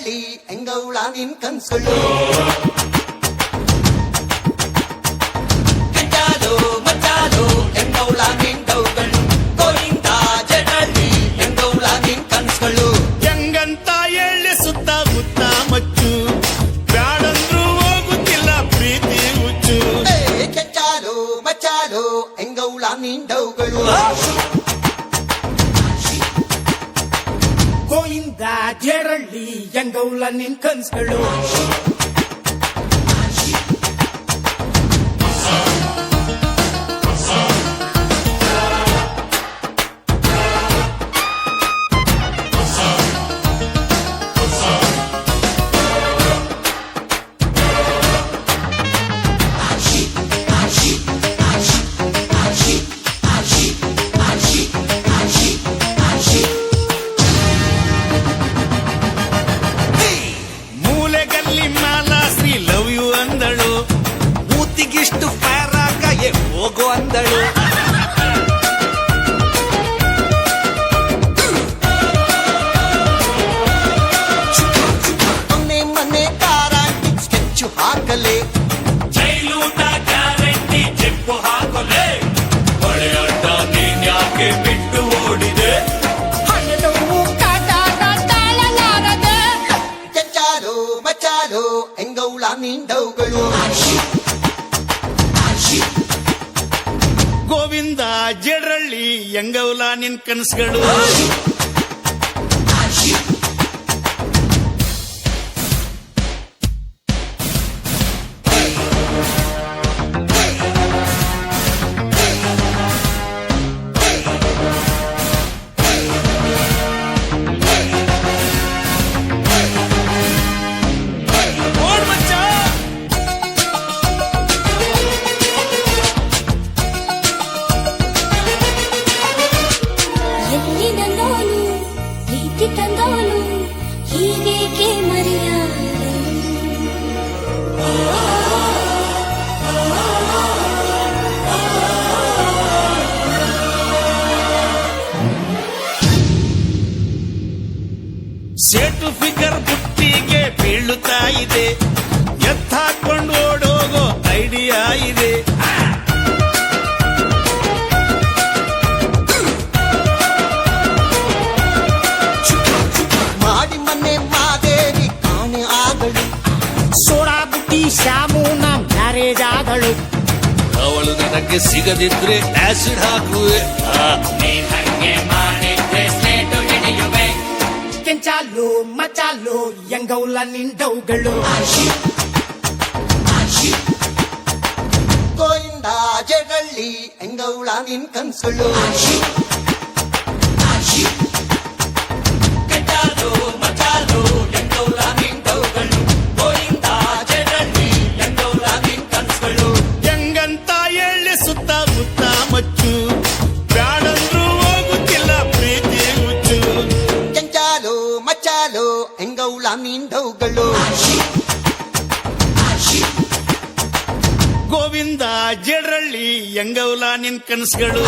ಜಡಳ್ಳಿ ಎಂಗೌಳ ನಿನ್ ಕನ್ಸುಳು ಕೆಂಚಾಲು ಮಚ್ಚಾಲು ಎಂಗೌಳ ನಿನ್ ಡೌಗಳು ಗೋವಿಂದ ಜಡಳ್ಳಿ ಎಂಗೌಳ ನಿನ್ ಕನ್ಸುಗಳು ಹೆಂಗಂತ ಹೇಳಿ ಸುತ್ತ ಮುತ್ತ ಮಚ್ಚು ಬ್ಯಾಡಂದ್ರೂ ಹೋಗುತ್ತಿಲ್ಲ ಪ್ರೀತಿ ಹುಚ್ಚು ಕೆಂಚಾಲು ಮಚ್ಚಾಲು ಎಂಗೌಳ ನಿನ್ ಡೌಗಳು ಗೋವಿಂದ ಜಡಳ್ಳಿ ಎಂಗೌಳ ನಿನ್ ಕನ್ಸುಗಳು ಮೂಲೆಗಲ್ಲಿ ಮಾಲಾಶ್ರೀ ಲವ್ ಯು ಅಂದಳು ಊತಿಗಿಷ್ಟು ಪ್ಯಾರಾಕಾಯೆ ಹೋಗು ಅಂದಳು ಮೊನ್ನೆ ಮೊನ್ನೆ ಕಾರಾಂಟಿಕ್ ಸ್ಕೆಚ್ಚು ಹಾಕಲೆ ಜೈಲೂಟ ಗ್ಯಾರಂಟಿ ಚೆಪ್ಪು ಹಾಕೊಲೆ ಹೊಳೆಯಾಟ ನೀನ್ ಯಾಕೆ ಬಿಟ್ಟು ಓಡಿದೆ ಹಣದವು ಕಾಟಾಟ ತಾಳಲಾರದೆ ಕೆಂಚಾಲು ಮಚ್ಚಾಲು ಎಂಗೌಳ ನಿನ್ ಡೌಗಳು ಗೋವಿಂದ ಜಡಳ್ಳಿ ಎಂಗೌಲ ನಿನ್ ಕನಸುಗಳು ಓಡ್ ಮಚ್ಚ ಎಲ್ಲಿನ ನೋನು ಪ್ರೀತಿ ತಂದೋನು ಹೀಗೇಕೆ ಮರೆಯಾದ ಸೇಟು ಫಿಗರ್ ಬುಟ್ಟಿಗೆ ಬೀಳುತ್ತಾ ಇದೆ ಎತ್ತಾಕೊಂಡು ಓಡೋಗೋ ಐಡಿಯಾ ಇದೆ ಮಾಡಿ ಮೊನ್ನೆ ಮಾದೇವಿ ಕಾಣೆ ಆಗಳು ಸೋಡಾ ಬುಟ್ಟಿ ಶ್ಯಾಮು ನಮ್ ಮ್ಯಾರೇಜ್ ಆದಳು ಅವಳು ನನಗೆ ಸಿಗದಿದ್ರೆ ಆಸಿಡ್ ಹಾಕುವೆ ಕೆಂಚಾಲು ಮಚಾಲು ಎಂಗೌಲ ನಿನ್ ಡೌಗಳು ಗೋವಿಂದ ಜಡಳ್ಳಿ ಎಂಗೌಳ ನಿನ್ ಕನ್ಸುಳು ಕೆಂಚಾಲು ಮಚಾಲು ಎಂಗೌಳ ನಿನ್ ಡೌಗಳು ಗೋವಿಂದ ಜಡಳ್ಳಿ ಎಂಗೌಳ ನಿನ್ ಕನ್ಸುಗಳು ಹೆಂಗಂತ ಹೇಳಿ ಸುತ್ತ ಮುತ್ತ ಮಚ್ಚು ಬ್ಯಾಡಂದ್ರೂ ಹೋಗುತ್ತಿಲ್ಲ ಪ್ರೀತಿ ಹುಚ್ಚು ಕೆಂಚಾಲು ಮಚ್ಚಾಲು ಎಂಗೌಳ ನಿನ್ ಡೌಗಳು ಗೋವಿಂದ ಜಡಳ್ಳಿ ಎಂಗೌಲ ನಿನ್ ಕನಸುಗಳು